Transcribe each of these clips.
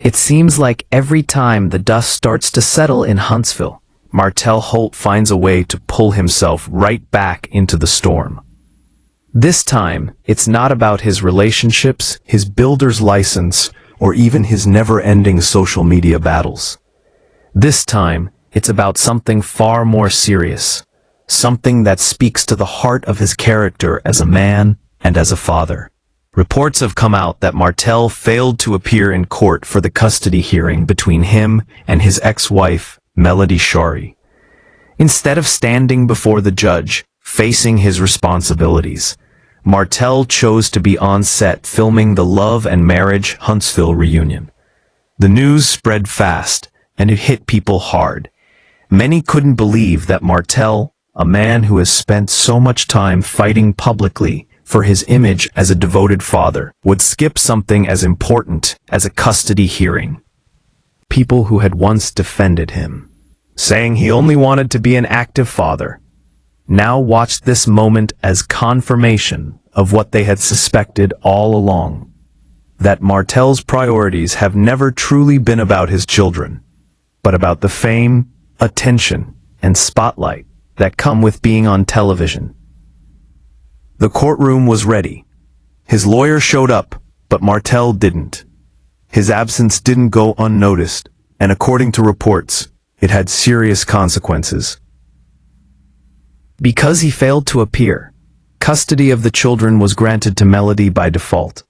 It seems like every time the dust starts to settle in Huntsville, Martell Holt finds a way to pull himself right back into the storm. This time, it's not about his relationships, his builder's license, or even his never-ending social media battles. This time, it's about something far more serious, something that speaks to the heart of his character as a man and as a father. Reports have come out that Martell failed to appear in court for the custody hearing between him and his ex-wife, Melody Shari. Instead of standing before the judge, facing his responsibilities, Martell chose to be on set filming the Love and Marriage Huntsville reunion. The news spread fast, and it hit people hard. Many couldn't believe that Martell, a man who has spent so much time fighting publicly for his image as a devoted father, would skip something as important as a custody hearing. People who had once defended him, saying he only wanted to be an active father, now watched this moment as confirmation of what they had suspected all along, that Martell's priorities have never truly been about his children, but about the fame, attention, and spotlight that come with being on television. The courtroom was ready. His lawyer showed up, but Martell didn't. His absence didn't go unnoticed, and according to reports, it had serious consequences. Because he failed to appear, custody of the children was granted to Melody by default.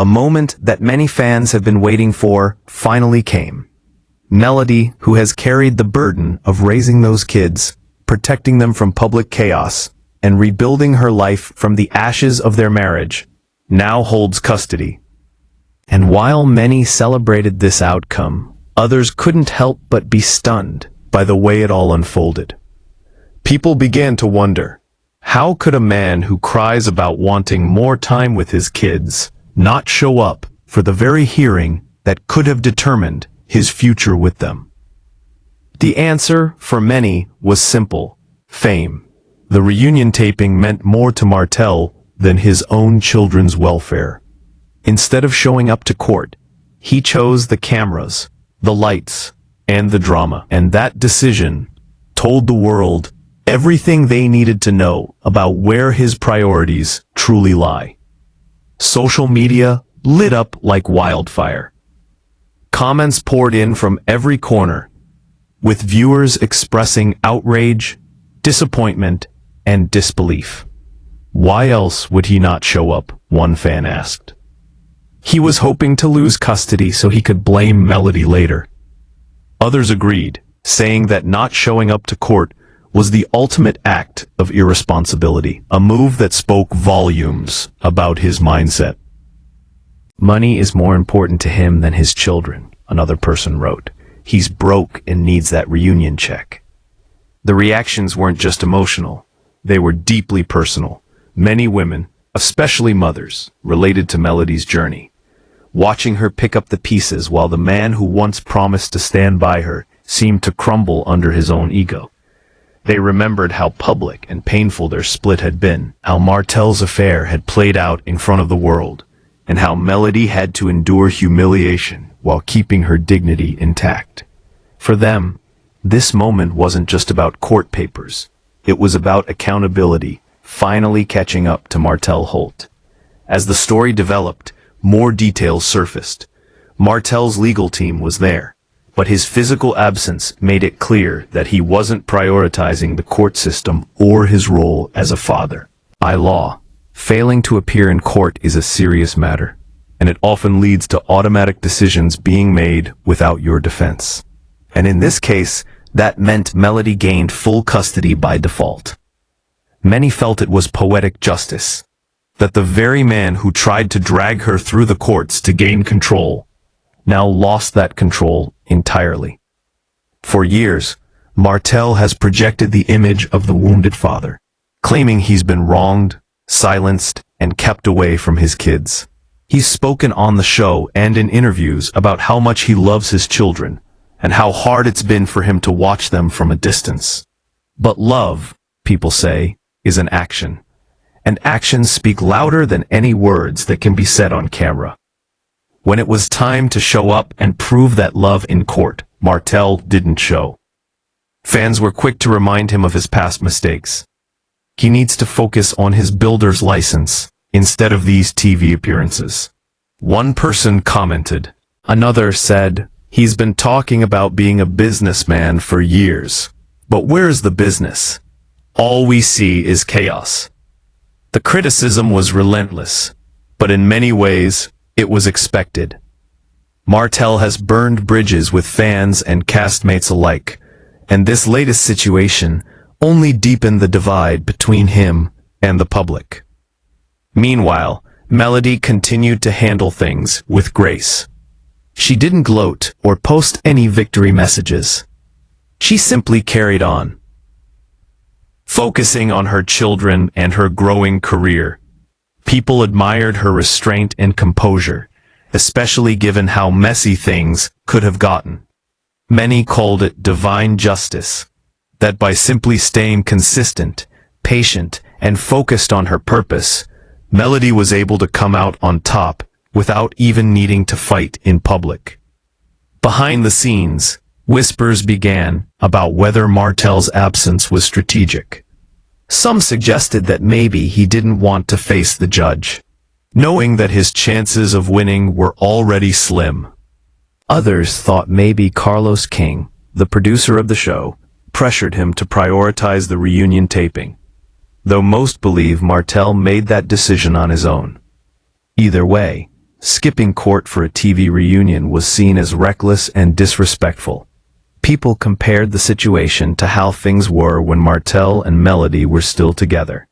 A moment that many fans have been waiting for finally came. Melody, who has carried the burden of raising those kids, protecting them from public chaos, and rebuilding her life from the ashes of their marriage, now holds custody. And while many celebrated this outcome, others couldn't help but be stunned by the way it all unfolded. People began to wonder, how could a man who cries about wanting more time with his kids not show up for the very hearing that could have determined his future with them? The answer, for many, was simple: fame. The reunion taping meant more to Martell than his own children's welfare. Instead of showing up to court, he chose the cameras, the lights, and the drama. And that decision told the world everything they needed to know about where his priorities truly lie. Social media lit up like wildfire. Comments poured in from every corner, with viewers expressing outrage, disappointment, and disbelief. Why else would he not show up? One fan asked. He was hoping to lose custody so he could blame Melody later. Others agreed, saying that not showing up to court was the ultimate act of irresponsibility, a move that spoke volumes about his mindset. Money is more important to him than his children, another person wrote. He's broke and needs that reunion check. The reactions weren't just emotional, they were deeply personal. Many women, especially mothers, related to Melody's journey, watching her pick up the pieces while the man who once promised to stand by her seemed to crumble under his own ego. They remembered how public and painful their split had been, how Martell's affair had played out in front of the world, and how Melody had to endure humiliation while keeping her dignity intact. For them, this moment wasn't just about court papers. It was about accountability, finally catching up to Martell Holt. As the story developed, more details surfaced. Martell's legal team was there, but his physical absence made it clear that he wasn't prioritizing the court system or his role as a father. By law, failing to appear in court is a serious matter, and it often leads to automatic decisions being made without your defense. And in this case, that meant Melody gained full custody by default. Many felt it was poetic justice, that the very man who tried to drag her through the courts to gain control now lost that control entirely. For years, Martell has projected the image of the wounded father, claiming he's been wronged, silenced, and kept away from his kids. He's spoken on the show and in interviews about how much he loves his children, and how hard it's been for him to watch them from a distance. But love, people say, is an action, and actions speak louder than any words that can be said on camera. When it was time to show up and prove that love in court, Martell didn't show. Fans were quick to remind him of his past mistakes. He needs to focus on his builder's license instead of these TV appearances. One person commented. Another said, "He's been talking about being a businessman for years. But where's the business? All we see is chaos." The criticism was relentless, but in many ways, it was expected. Martell has burned bridges with fans and castmates alike, and this latest situation only deepened the divide between him and the public. Meanwhile, Melody continued to handle things with grace. She didn't gloat or post any victory messages. She simply carried on, focusing on her children and her growing career. People admired her restraint and composure, especially given how messy things could have gotten. Many called it divine justice, that by simply staying consistent, patient, and focused on her purpose, Melody was able to come out on top without even needing to fight in public. Behind the scenes, whispers began about whether Martell's absence was strategic. Some suggested that maybe he didn't want to face the judge, knowing that his chances of winning were already slim. Others thought maybe Carlos King, the producer of the show, pressured him to prioritize the reunion taping, though most believe Martell made that decision on his own. Either way, skipping court for a TV reunion was seen as reckless and disrespectful. People compared the situation to how things were when Martell and Melody were still together.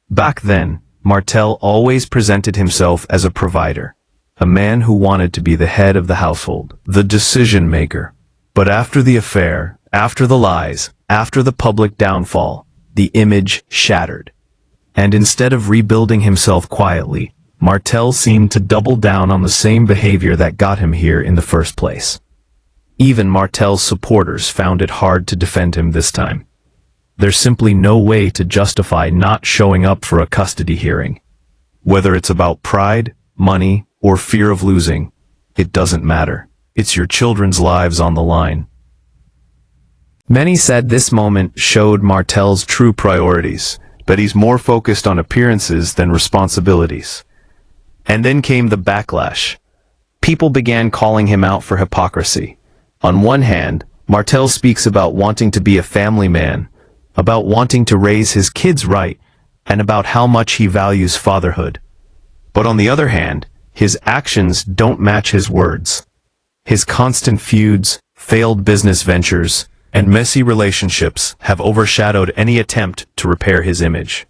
Back then, Martell always presented himself as a provider, a man who wanted to be the head of the household, the decision maker. But after the affair, after the lies, after the public downfall, the image shattered. And instead of rebuilding himself quietly, Martell seemed to double down on the same behavior that got him here in the first place. Even Martell's supporters found it hard to defend him this time. There's simply no way to justify not showing up for a custody hearing. Whether it's about pride, money, or fear of losing, it doesn't matter. It's your children's lives on the line. Many said this moment showed Martell's true priorities, that he's more focused on appearances than responsibilities. And then came the backlash. People began calling him out for hypocrisy. On one hand, Martell speaks about wanting to be a family man, about wanting to raise his kids right, and about how much he values fatherhood. But on the other hand, his actions don't match his words. His constant feuds, failed business ventures, and messy relationships have overshadowed any attempt to repair his image.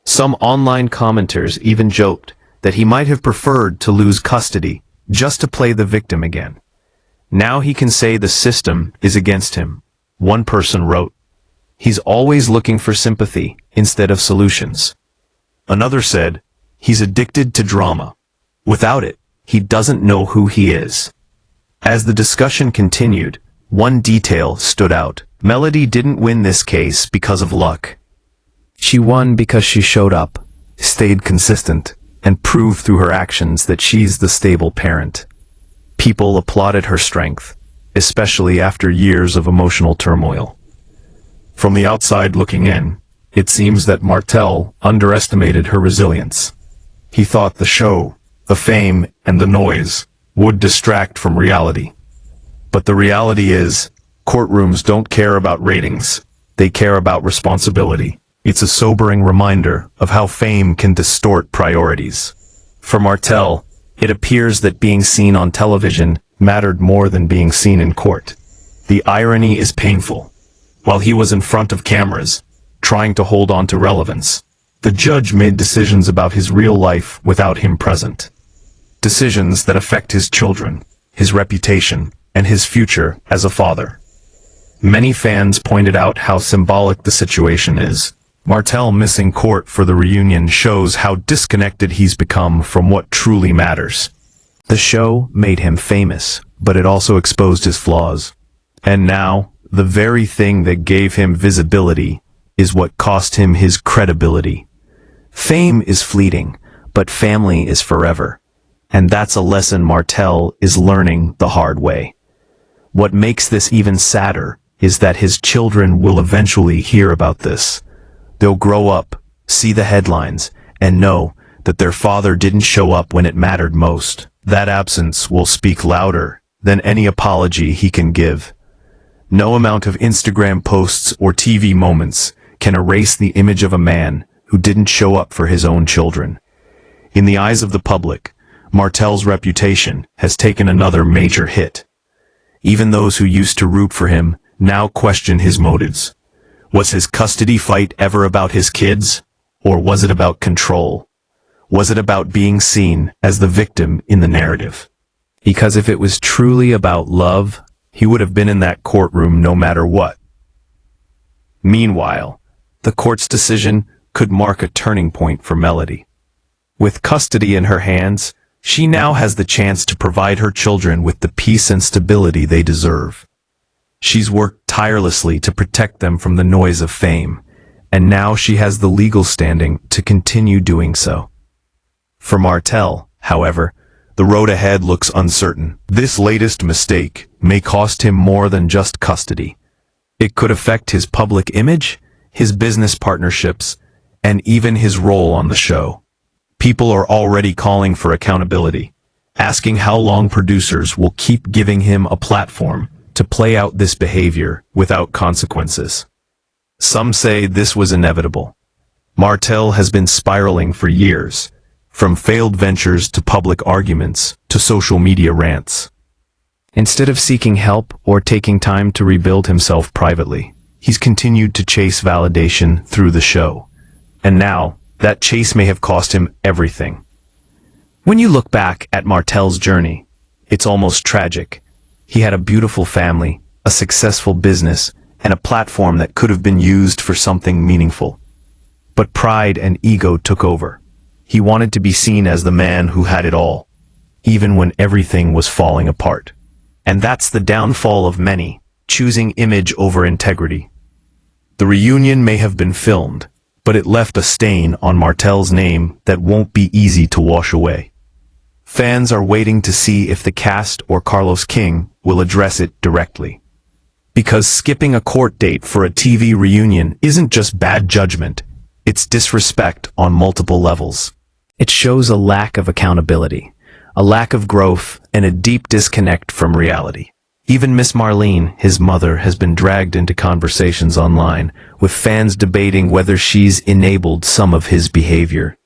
Some online commenters even joked that he might have preferred to lose custody just to play the victim again. Now he can say the system is against him. One person wrote, "He's always looking for sympathy instead of solutions." Another said, "He's addicted to drama. Without it, he doesn't know who he is." As the discussion continued, one detail stood out. Melody didn't win this case because of luck. She won because she showed up, stayed consistent, and proved through her actions that she's the stable parent. People applauded her strength, especially after years of emotional turmoil. From the outside looking in, it seems that Martell underestimated her resilience. He thought the show, the fame, and the noise would distract from reality. But the reality is, courtrooms don't care about ratings, they care about responsibility. It's a sobering reminder of how fame can distort priorities. For Martell, it appears that being seen on television mattered more than being seen in court. The irony is painful. While he was in front of cameras, trying to hold on to relevance, the judge made decisions about his real life without him present. Decisions that affect his children, his reputation, and his future as a father. Many fans pointed out how symbolic the situation is. Martell missing court for the reunion shows how disconnected he's become from what truly matters. The show made him famous, but it also exposed his flaws. And now, the very thing that gave him visibility is what cost him his credibility. Fame is fleeting, but family is forever. And that's a lesson Martell is learning the hard way. What makes this even sadder is that his children will eventually hear about this. They'll grow up, see the headlines, and know that their father didn't show up when it mattered most. That absence will speak louder than any apology he can give. No amount of Instagram posts or TV moments can erase the image of a man who didn't show up for his own children. In the eyes of the public, Martell's reputation has taken another major hit. Even those who used to root for him now question his motives. Was his custody fight ever about his kids? Or was it about control? Was it about being seen as the victim in the narrative? Because if it was truly about love, he would have been in that courtroom no matter what. Meanwhile, the court's decision could mark a turning point for Melody. With custody in her hands, she now has the chance to provide her children with the peace and stability they deserve. She's worked tirelessly to protect them from the noise of fame, and now she has the legal standing to continue doing so. For Martell, however, the road ahead looks uncertain. This latest mistake may cost him more than just custody. It could affect his public image, his business partnerships, and even his role on the show. People are already calling for accountability, asking how long producers will keep giving him a platform to play out this behavior without consequences. Some say this was inevitable. Martell has been spiraling for years, from failed ventures to public arguments to social media rants. Instead of seeking help or taking time to rebuild himself privately, he's continued to chase validation through the show. And now, that chase may have cost him everything. When you look back at Martell's journey, it's almost tragic. He had a beautiful family, a successful business, and a platform that could have been used for something meaningful. But pride and ego took over. He wanted to be seen as the man who had it all, even when everything was falling apart. And that's the downfall of many, choosing image over integrity. The reunion may have been filmed, but it left a stain on Martell's name that won't be easy to wash away. Fans are waiting to see if the cast or Carlos King will address it directly. Because skipping a court date for a TV reunion isn't just bad judgment, it's disrespect on multiple levels. It shows a lack of accountability, a lack of growth, and a deep disconnect from reality. Even Miss Marlene, his mother, has been dragged into conversations online, with fans debating whether she's enabled some of his behavior.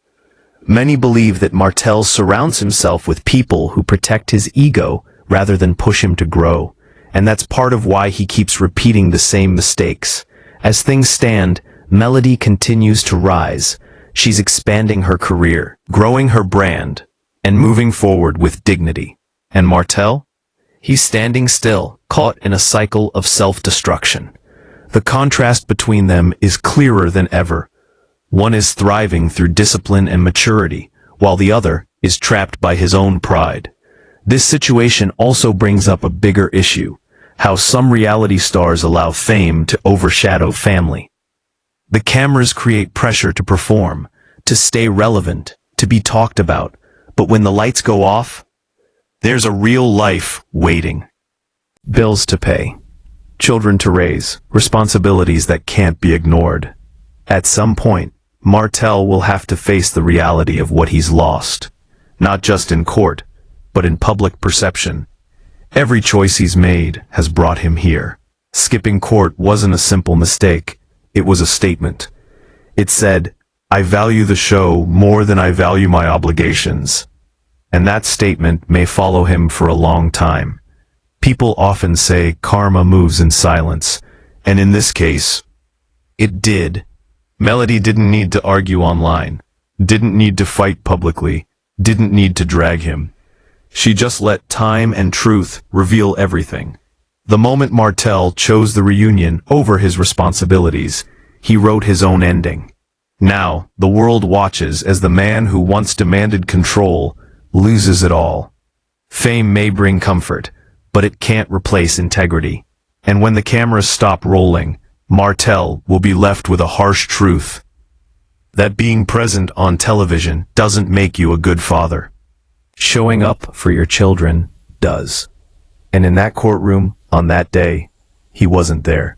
Many believe that Martell surrounds himself with people who protect his ego rather than push him to grow, and that's part of why he keeps repeating the same mistakes. As things stand, Melody continues to rise. She's expanding her career, growing her brand, and moving forward with dignity. And Martell? He's standing still, caught in a cycle of self-destruction. The contrast between them is clearer than ever. One is thriving through discipline and maturity, while the other is trapped by his own pride. This situation also brings up a bigger issue: how some reality stars allow fame to overshadow family. The cameras create pressure to perform, to stay relevant, to be talked about, but when the lights go off, there's a real life waiting. Bills to pay, children to raise, responsibilities that can't be ignored. At some point, Martell will have to face the reality of what he's lost, not just in court, but in public perception. Every choice he's made has brought him here. Skipping court wasn't a simple mistake, it was a statement. It said, "I value the show more than I value my obligations." And that statement may follow him for a long time. People often say karma moves in silence, and in this case, it did. Melody didn't need to argue online, didn't need to fight publicly, didn't need to drag him. She just let time and truth reveal everything. The moment Martell chose the reunion over his responsibilities, he wrote his own ending. Now, the world watches as the man who once demanded control loses it all. Fame may bring comfort, but it can't replace integrity. And when the cameras stop rolling, Martell will be left with a harsh truth: that being present on television doesn't make you a good father. Showing up for your children does. And in that courtroom, on that day, he wasn't there.